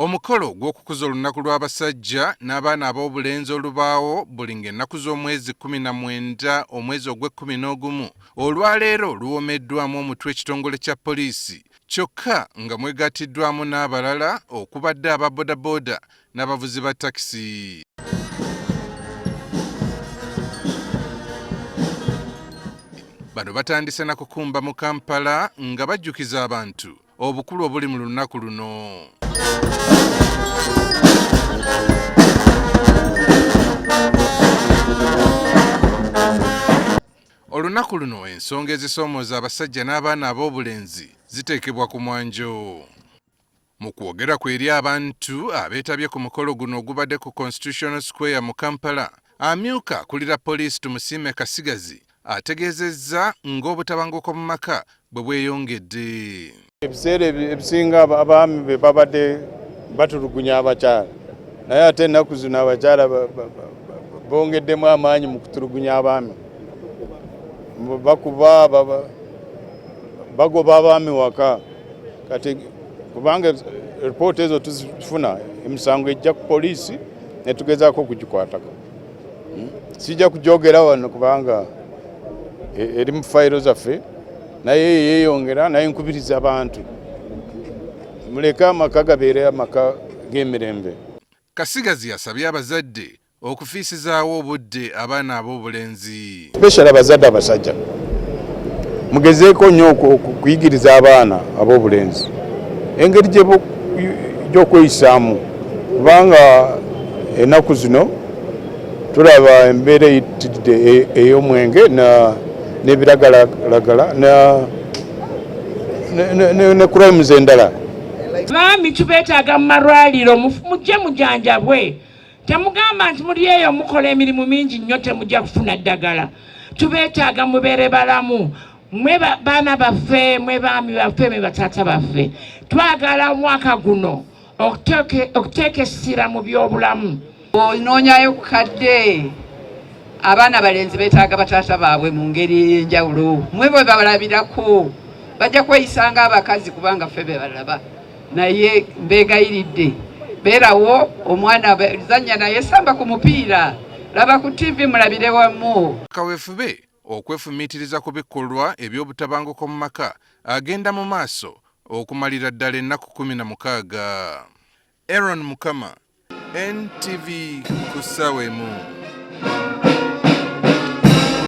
Omukolo ogw'okukuza olunaku lw'abasajja n'abaana ab'obulenzi olubaawo buli ng'ennaku z'omwezi 19 omwezi ogw'e11 olwaleero luwomeddwamu omutwe ekitongole kya poliisi kyokka nga mwegattiddwamu n'abalala okubadde aba bodaboda n'abavuzi ba takisi. Bano batandise na kukumba mu Kampala nga bajjukiza abantu obukulu obuli mu lunaku luno. Olunaku luno ensonga ezisoomooza abasajja n'abaana ab'obulenzi ziteekebwa ku mwanjo. Mu kwogera kwe eri abantu abeetabye ku mukolo guno ogubadde ku Constitutional Square mu Kampala, Amyuka akulira Poliisi Tumusiime Katsigazi ategeezeezza ng'obutabanguko mu maka bwebweyongedde. Ebiseera ebisinga abaami be babadde batulugunya abakyala, naye ate ennaku zino abakyala bongeddemu amaanyi mu kutulugunya abaami. Bakuba bagoba abaami waka kati kubanga ripoota ezo tuzifuna emisango ejja ku poliisi ne tugezaako okugikwatako. Sijja kugyogera wano kubanga eri mu fayiro zaffe naye yeeyongera, naye nkubiriza abantu muleke amaka gabeere amaka g'emirembe. Katsigazi yasabye abazadde okufiisizaawo obudde abaana ab'obulenzi. Especially abazadde abasajja mugezeeko nnyo okuyigiriza abaana ab'obulenzi engeri gy'okweyisaamu kubanga ennaku zino tulaba embeera eyitiridde ey'omwenge n'ebiragalagala ne crimes endala. Baami tubeetaaga mu malwaliro mujje mujanjabwe. Temugamba nti muli eyo mukola emirimu mingi nnyo temujja kufuna ddagala. Tubeetaaga mubeere balamu. Mwe baana baffe, mwe baami baffe, mwe bataata baffe. Twagala omwaka guno okuteeka essira mu by'obulamu. Onoonyayo ku kadde abaana balenzi beetaaga bataata baabwe mu ngeri ey'enjawulo. Mwe bwe babalabirako bajja kweyisanga abakazi kubanga ffe be balaba. Naye mbeegayiridde beerawo omwana zanya naye samba ku mupiira laba ku TV mulabire wamu. Kaweefube okwefumiitiriza ku bikolwa eby'obutabanguko mu maka agenda mu maaso okumalira ddala ennaku 16. Aaron Mukama, NTV ku ssaawa emu.